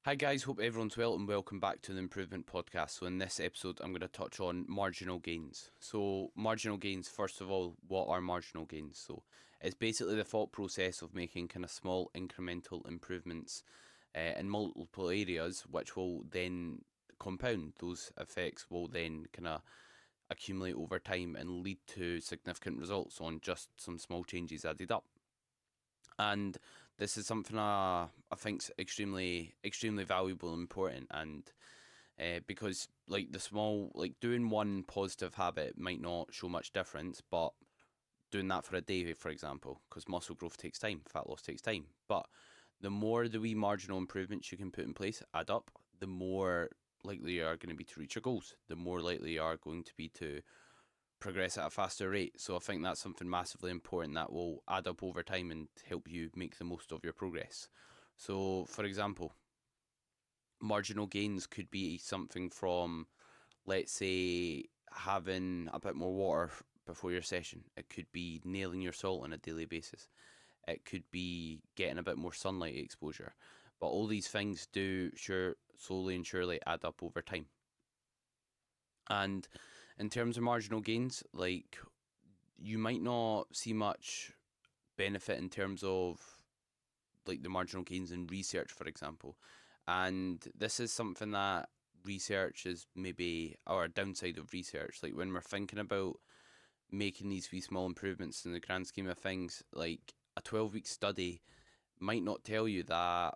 Hi guys, hope everyone's well and welcome back to the Improvement Podcast. So in this episode, I'm going to touch on marginal gains. So marginal gains, first of all, what are marginal gains? So it's basically the thought process of making kind of small incremental improvements in multiple areas, which will then compound. Those effects will then kind of accumulate over time and lead to significant results on just some small changes added up. And this is something I think's extremely valuable and important, and because like the small like doing one positive habit might not show much difference, but doing that for a day, for example, because muscle growth takes time, fat loss takes time, but the more the wee marginal improvements you can put in place add up, the more likely you are going to be to reach your goals, the more likely you are going to be to progress at a faster rate. So I think that's something massively important that will add up over time and help you make the most of your progress. So, for example, marginal gains could be something from, let's say, having a bit more water before your session. It could be nailing your salt on a daily basis. It could be getting a bit more sunlight exposure. But all these things do slowly and surely add up over time. And in terms of marginal gains, like you might not see much benefit in terms of like the marginal gains in research, for example. And this is something that research is maybe our downside of research. Like when we're thinking about making these wee small improvements in the grand scheme of things, like a 12-week study might not tell you that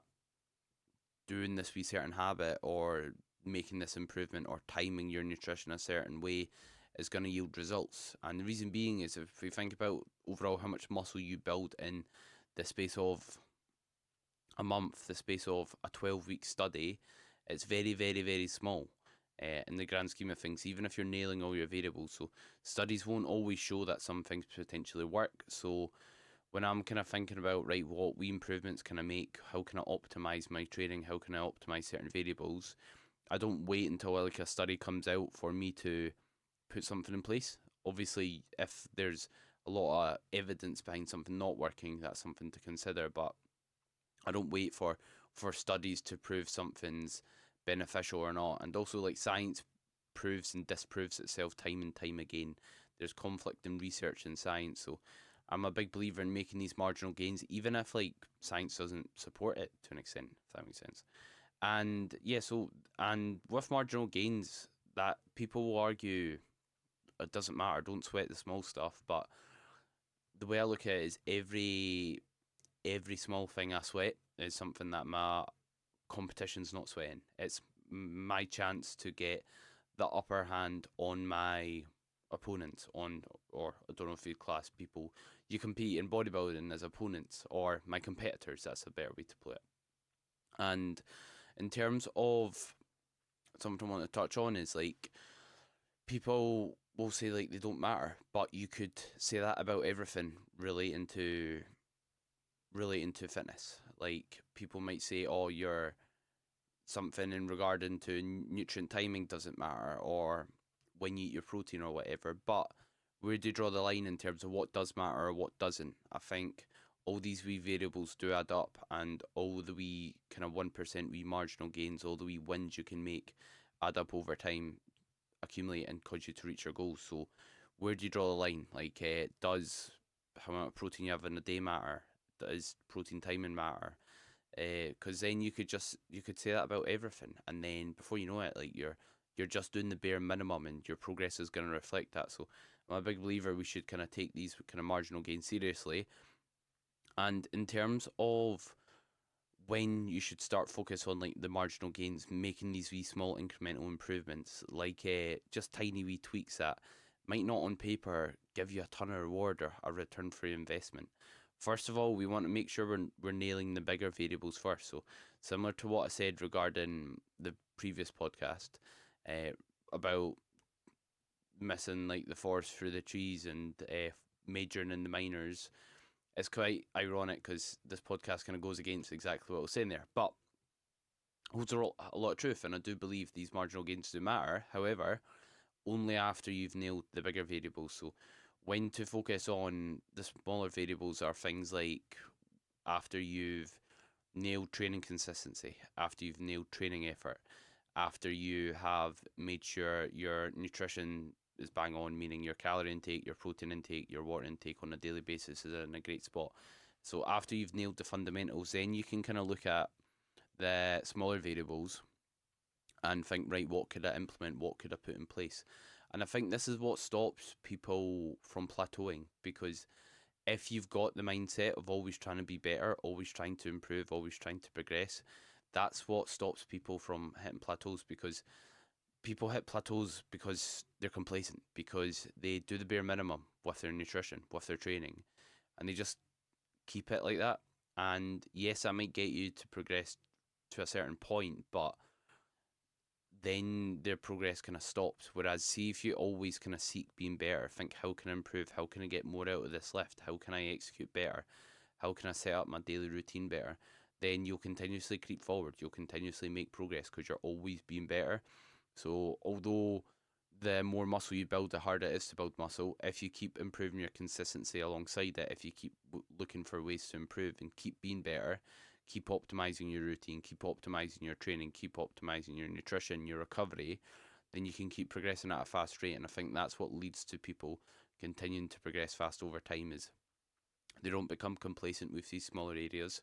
doing this wee certain habit or making this improvement or timing your nutrition a certain way is going to yield results. And the reason being is if we think about overall how much muscle you build in the space of a month, the space of a 12-week study, it's very small in the grand scheme of things, even if you're nailing all your variables. So studies won't always show that some things potentially work. So when I'm kind of thinking about, right, what wee improvements can I make? How can I optimize my training? How can I optimize certain variables? I don't wait until like a study comes out for me to put something in place. Obviously, if there's a lot of evidence behind something not working, that's something to consider. But I don't wait for studies to prove something's beneficial or not. And also, like science proves and disproves itself time and time again. There's conflict in research and science, so I'm a big believer in making these marginal gains, even if like science doesn't support it to an extent, if that makes sense. And yeah, so and with marginal gains, that people will argue it doesn't matter, don't sweat the small stuff. But the way I look at it is every small thing I sweat is something that my competition's not sweating. It's my chance to get the upper hand on my opponents on, or I don't know if you class people you compete in bodybuilding as opponents or my competitors. That's a better way to put it. And in terms of something I want to touch on is like people will say like they don't matter, but you could say that about everything relating to fitness. Like people might say, "Oh, you're something in regarding to nutrient timing doesn't matter, or when you eat your protein or whatever." But where do you draw the line in terms of what does matter or what doesn't? I think all these wee variables do add up, and all the wee kind of 1% wee marginal gains, all the wee wins you can make add up over time, accumulate and cause you to reach your goals. So where do you draw the line? Like, does how much protein you have in a day matter? Does protein timing matter? Because then you could say that about everything, and then before you know it, like you're just doing the bare minimum, and your progress is going to reflect that. So I'm a big believer we should kind of take these kind of marginal gains seriously. And in terms of when you should start focus on like the marginal gains, making these wee small incremental improvements, like just tiny wee tweaks that might not on paper give you a ton of reward or a return for your investment. First of all, we want to make sure we're nailing the bigger variables first. So similar to what I said regarding the previous podcast uh, about missing like the forest through the trees and majoring in the minors, it's quite ironic because this podcast kind of goes against exactly what I was saying there. But holds a lot of truth, and I do believe these marginal gains do matter. However, only after you've nailed the bigger variables. So, when to focus on the smaller variables are things like after you've nailed training consistency, after you've nailed training effort, after you have made sure your nutrition is bang on, meaning your calorie intake, your protein intake, your water intake on a daily basis is in a great spot. So after you've nailed the fundamentals, then you can kind of look at the smaller variables and think, right, what could I implement? What could I put in place? And I think this is what stops people from plateauing, because if you've got the mindset of always trying to be better, always trying to improve, always trying to progress, that's what stops people from hitting plateaus, because people hit plateaus because they're complacent, because they do the bare minimum with their nutrition, with their training, and they just keep it like that. And yes, I might get you to progress to a certain point, but then their progress kind of stops. Whereas, see, if you always kind of seek being better, think, how can I improve? How can I get more out of this lift? How can I execute better? How can I set up my daily routine better? Then you'll continuously creep forward. You'll continuously make progress because you're always being better. So, although the more muscle you build, the harder it is to build muscle, if you keep improving your consistency alongside it, if you keep looking for ways to improve and keep being better, keep optimizing your routine, keep optimizing your training, keep optimizing your nutrition, your recovery, then you can keep progressing at a fast rate. And I think that's what leads to people continuing to progress fast over time, is they don't become complacent with these smaller areas.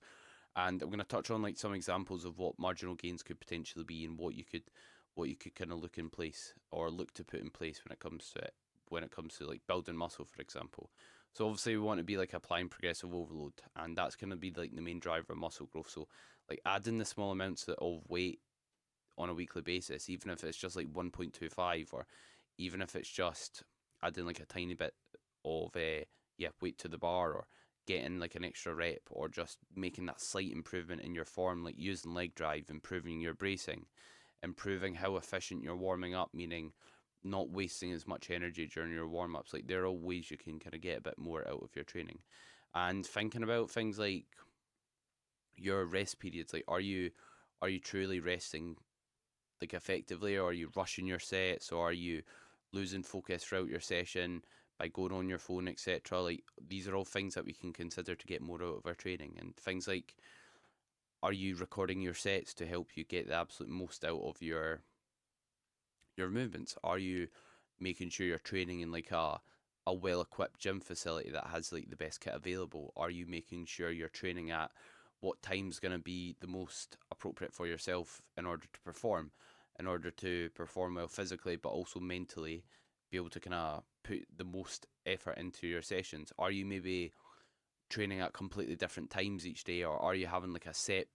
And I'm going to touch on like some examples of what marginal gains could potentially be, and what you could kind of look in place or look to put in place when it comes to it, when it comes to like building muscle, for example. So obviously we want to be like applying progressive overload, and that's going to be like the main driver of muscle growth. So like adding the small amounts of weight on a weekly basis, even if it's just like 1.25, or even if it's just adding like a tiny bit of weight to the bar, or getting like an extra rep, or just making that slight improvement in your form, like using leg drive, improving your bracing, improving how efficient you're warming up, meaning not wasting as much energy during your warm ups. Like, there are ways you can kind of get a bit more out of your training. And thinking about things like your rest periods, like are you truly resting like effectively, or are you rushing your sets, or are you losing focus throughout your session by going on your phone, etc. Like, these are all things that we can consider to get more out of our training. And things like, are you recording your sets to help you get the absolute most out of your movements? Are you making sure you're training in like a well equipped gym facility that has like the best kit available? Are you making sure you're training at what time's going to be the most appropriate for yourself in order to perform, well physically, but also mentally be able to kind of put the most effort into your sessions? Are you maybe training at completely different times each day, or are you having like a set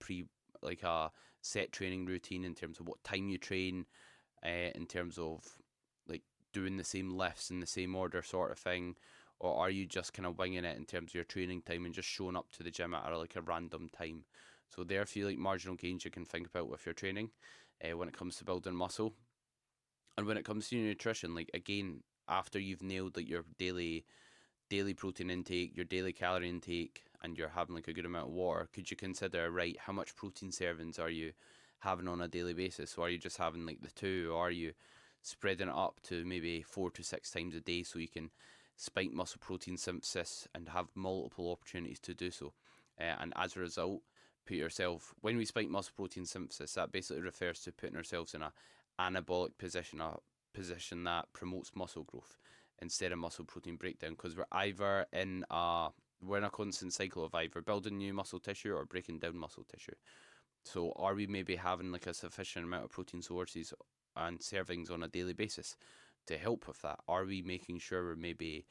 training routine in terms of what time you train, in terms of like doing the same lifts in the same order sort of thing? Or are you just kind of winging it in terms of your training time and just showing up to the gym at like a random time? So there, feel like marginal gains you can think about with your training, when it comes to building muscle. And when it comes to your nutrition, like again, after you've nailed like your daily protein intake, your daily calorie intake, and you're having like a good amount of water, could you consider, right, how much protein servings are you having on a daily basis? So are you just having like the two, or are you spreading it up to maybe 4 to 6 times a day, so you can spike muscle protein synthesis and have multiple opportunities to do so? And as a result, put yourself, when we spike muscle protein synthesis, that basically refers to putting ourselves in a anabolic position, a position that promotes muscle growth instead of muscle protein breakdown, because we're in a constant cycle of either building new muscle tissue or breaking down muscle tissue. So are we maybe having like a sufficient amount of protein sources and servings on a daily basis to help with that? Are we making sure we're maybe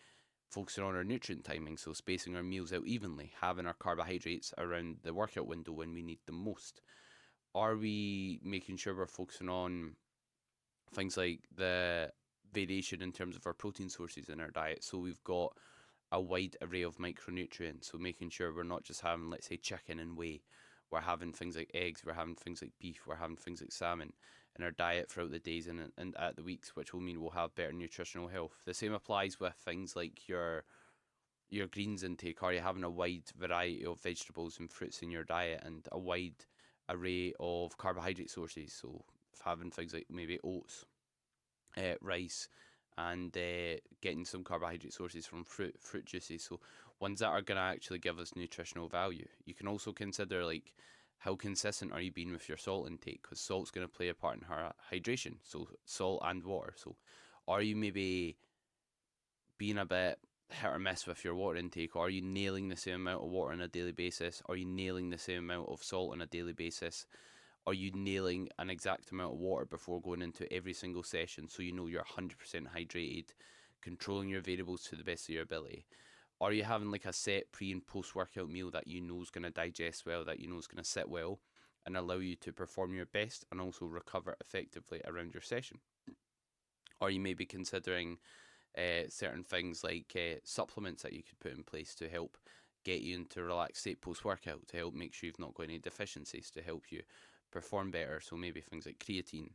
focusing on our nutrient timing, so spacing our meals out evenly, having our carbohydrates around the workout window when we need them most? Are we making sure we're focusing on things like the variation in terms of our protein sources in our diet? So we've got a wide array of micronutrients. So making sure we're not just having, let's say, chicken and whey. We're having things like eggs, we're having things like beef, we're having things like salmon in our diet throughout the days and at the weeks, which will mean we'll have better nutritional health. The same applies with things like your greens intake. Are you having a wide variety of vegetables and fruits in your diet, and a wide array of carbohydrate sources? So having things like maybe oats, rice, and getting some carbohydrate sources from fruit juices. So ones that are going to actually give us nutritional value. You can also consider like How consistent are you being with your salt intake? Because salt's going to play a part in her hydration. So salt and water. So are you maybe being a bit hit or miss with your water intake? Are you nailing the same amount of water on a daily basis? Are you nailing the same amount of salt on a daily basis? Are you nailing an exact amount of water before going into every single session so you know you're 100% hydrated, controlling your variables to the best of your ability? Are you having like a set pre and post workout meal that you know is going to digest well, that you know is going to sit well and allow you to perform your best and also recover effectively around your session? Are you maybe considering certain things like supplements that you could put in place to help get you into a relaxed state post workout, to help make sure you've not got any deficiencies, to help you perform better? So maybe things like creatine,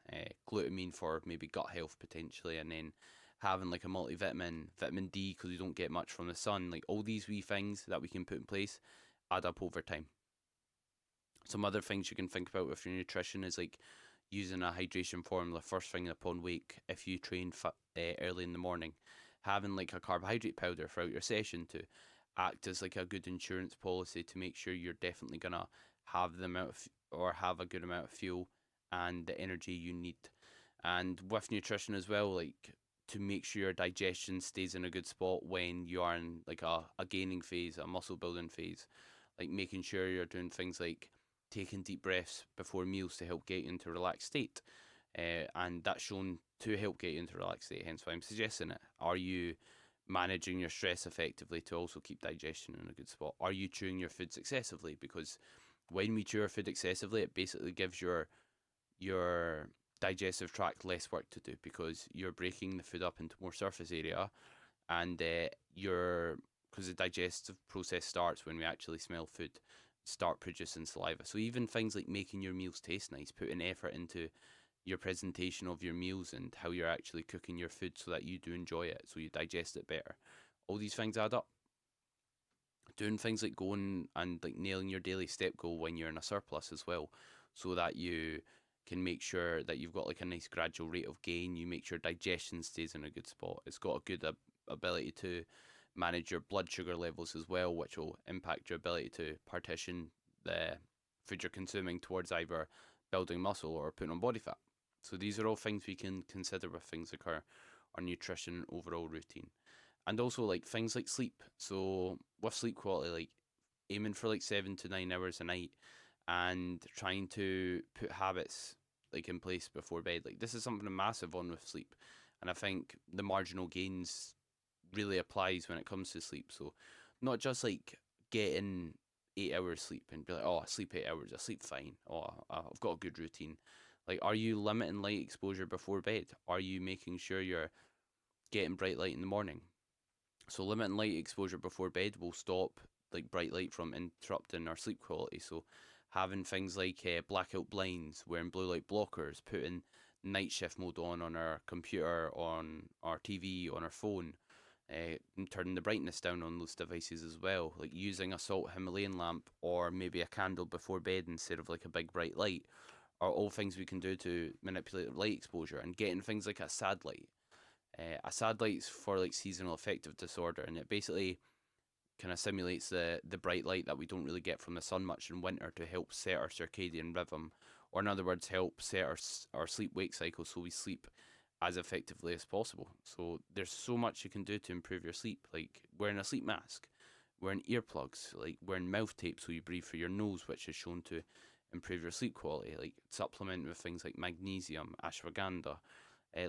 glutamine for maybe gut health potentially, and then having like a multivitamin, vitamin D because you don't get much from the sun. Like all these wee things that we can put in place add up over time. Some other things you can think about with your nutrition is like using a hydration formula first thing upon wake if you train early in the morning, having like a carbohydrate powder throughout your session to act as like a good insurance policy to make sure you're definitely gonna have the amount of, or have a good amount of fuel and the energy you need. And with nutrition as well, like to make sure your digestion stays in a good spot when you are in like a gaining phase, a muscle building phase, like making sure you're doing things like taking deep breaths before meals to help get you into a relaxed state. And that's shown to help get you into a relaxed state, hence why I'm suggesting it. Are you managing your stress effectively to also keep digestion in a good spot? Are you chewing your foods excessively? Because when we chew our food excessively, it basically gives your digestive tract less work to do because you're breaking the food up into more surface area, and your because the digestive process starts when we actually smell food, start producing saliva. So even things like making your meals taste nice, putting effort into your presentation of your meals and how you're actually cooking your food so that you do enjoy it, so you digest it better. All these things add up. Doing things like going and like nailing your daily step goal when you're in a surplus as well, so that you can make sure that you've got like a nice gradual rate of gain. You make sure digestion stays in a good spot. It's got a good ability to manage your blood sugar levels as well, which will impact your ability to partition the food you're consuming towards either building muscle or putting on body fat. So these are all things we can consider with things like our nutrition overall routine. And also like things like sleep. So with sleep quality, like aiming for like 7 to 9 hours a night and trying to put habits like in place before bed. Like this is something massive on with sleep. And I think the marginal gains really applies when it comes to sleep. So not just like getting 8 hours sleep and be like, oh, I sleep 8 hours, I sleep fine. Oh, I've got a good routine. Like, are you limiting light exposure before bed? Are you making sure you're getting bright light in the morning? So limiting light exposure before bed will stop like bright light from interrupting our sleep quality. So having things like blackout blinds, wearing blue light blockers, putting night shift mode on our computer, on our TV, on our phone, and turning the brightness down on those devices as well. Like using a salt Himalayan lamp or maybe a candle before bed instead of like a big bright light are all things we can do to manipulate light exposure, and getting things like a sad light. A sad light's for like seasonal affective disorder, and it basically kind of simulates the bright light that we don't really get from the sun much in winter to help set our circadian rhythm, or in other words, help set our sleep wake cycle so we sleep as effectively as possible. So there's so much you can do to improve your sleep, like wearing a sleep mask, wearing earplugs, like wearing mouth tape so you breathe through your nose, which is shown to improve your sleep quality, like supplement with things like magnesium, ashwagandha.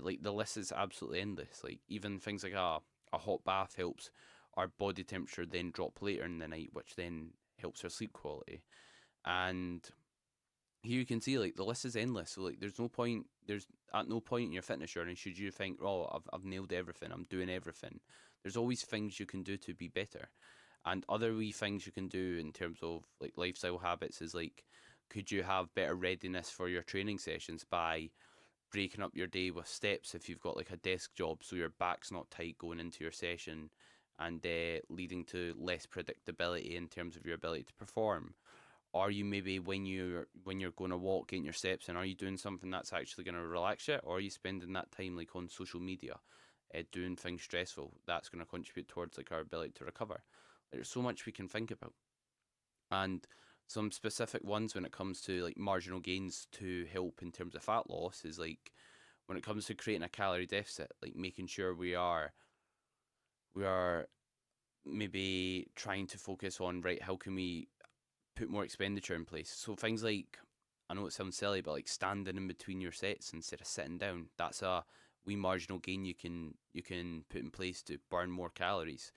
Like the list is absolutely endless. Like even things like a hot bath helps our body temperature then drop later in the night, which then helps our sleep quality. And here you can see like the list is endless. So like there's at no point in your fitness journey should you think, oh, I've nailed everything, I'm doing everything. There's always things you can do to be better. And other wee things you can do in terms of like lifestyle habits is like, could you have better readiness for your training sessions by breaking up your day with steps if you've got like a desk job so your back's not tight going into your session, and leading to less predictability in terms of your ability to perform? Are you maybe when you're going to walk, getting your steps in, are you doing something that's actually going to relax you, or are you spending that time like on social media, doing things stressful that's going to contribute towards like our ability to recover? There's so much we can think about. And some specific ones when it comes to like marginal gains to help in terms of fat loss is like when it comes to creating a calorie deficit, like making sure we are maybe trying to focus on, right, how can we put more expenditure in place. So things like, I know it sounds silly, but like standing in between your sets instead of sitting down, that's a wee marginal gain you can put in place to burn more calories.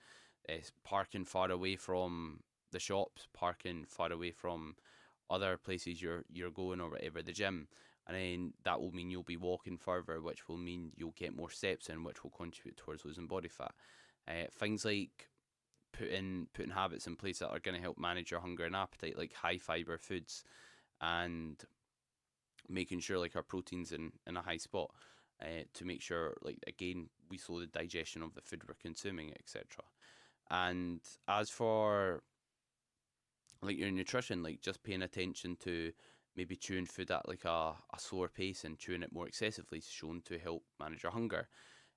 Parking far away from the shops, parking far away from other places you're going or whatever, the gym, and then that will mean you'll be walking further, which will mean you'll get more steps in, which will contribute towards losing body fat. Things like putting habits in place that are going to help manage your hunger and appetite, like high fiber foods, and making sure like our proteins in a high spot, to make sure like again we slow the digestion of the food we're consuming, etc. And as for like your nutrition, like just paying attention to maybe chewing food at like a slower pace and chewing it more excessively is shown to help manage your hunger.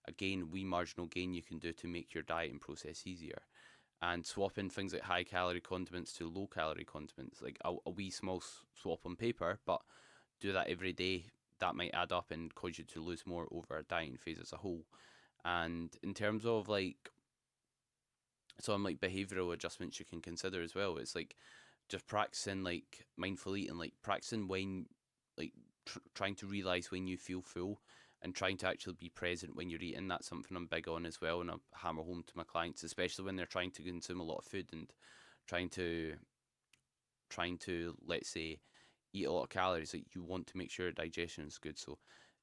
Again, we marginal gain you can do to make your diet and process easier. And swapping things like high calorie condiments to low calorie condiments, like a wee small swap on paper, but do that every day, that might add up and cause you to lose more over a dieting phase as a whole. And in terms of like some like behavioral adjustments you can consider as well, it's like just practicing like mindful eating, like practicing when like trying to realize when you feel full and trying to actually be present when you're eating. That's something I'm big on as well, and I hammer home to my clients, especially when they're trying to consume a lot of food and trying to let's say eat a lot of calories. Like you want to make sure digestion is good, so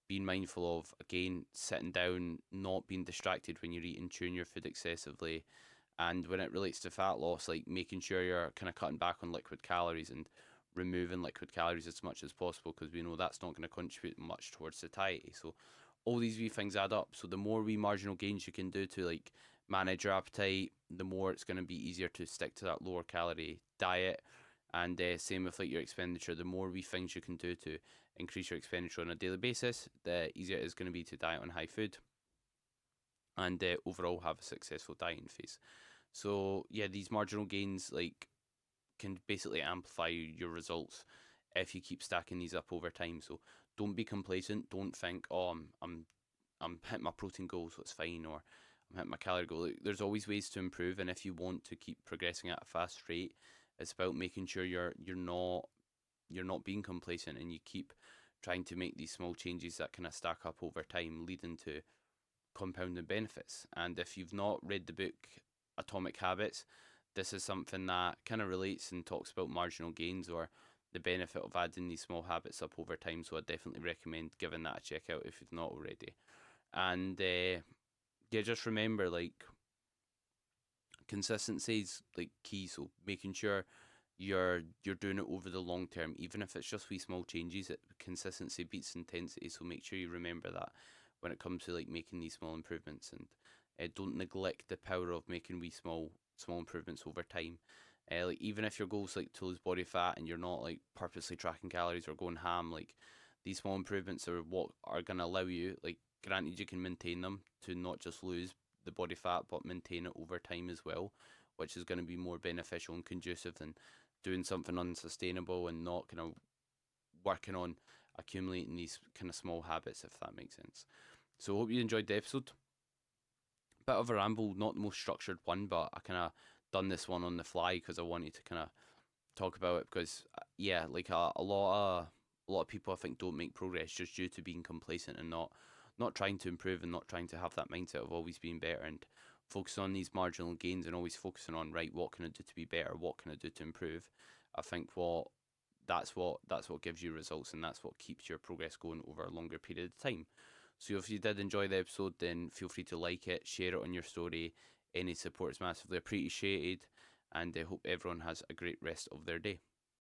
being mindful of again sitting down, not being distracted when you're eating, chewing your food excessively, and when it relates to fat loss, like making sure you're kind of cutting back on liquid calories and removing liquid calories as much as possible, because we know that's not going to contribute much towards satiety. So all these wee things add up. So the more wee marginal gains you can do to like manage your appetite, the more it's going to be easier to stick to that lower calorie diet. And same with like your expenditure. The more wee things you can do to increase your expenditure on a daily basis, the easier it is going to be to diet on high food and overall have a successful dieting phase. So yeah, these marginal gains like can basically amplify your results if you keep stacking these up over time. So don't be complacent. Don't think, oh, I'm hitting my protein goal, so it's fine, or I'm hitting my calorie goal. Like, there's always ways to improve, and if you want to keep progressing at a fast rate, it's about making sure you're not being complacent, and you keep trying to make these small changes that kind of stack up over time, leading to compounding benefits. And if you've not read the book Atomic Habits, this is something that kind of relates and talks about marginal gains or the benefit of adding these small habits up over time. So I definitely recommend giving that a check out if you've not already. And yeah, just remember like consistency is like key. So making sure you're doing it over the long term, even if it's just wee small changes. Consistency beats intensity. So make sure you remember that when it comes to like making these small improvements, and don't neglect the power of making wee small improvements over time. Like even if your goal is like to lose body fat and you're not like purposely tracking calories or going ham, like these small improvements are what are gonna allow you. Like granted, you can maintain them to not just lose the body fat, but maintain it over time as well, which is going to be more beneficial and conducive than doing something unsustainable and not kind of working on accumulating these kind of small habits, if that makes sense. So, hope you enjoyed the episode. Bit of a ramble, not the most structured one, but I kind of done this one on the fly because I wanted to kind of talk about it because yeah, like a lot of people I think don't make progress just due to being complacent and not trying to improve and not trying to have that mindset of always being better and focusing on these marginal gains and always focusing on, right, what can I do to be better, what can I do to improve. I think that's what gives you results, and that's what keeps your progress going over a longer period of time. So if you did enjoy the episode, then feel free to like it, share it on your story. Any support is massively appreciated, and I hope everyone has a great rest of their day.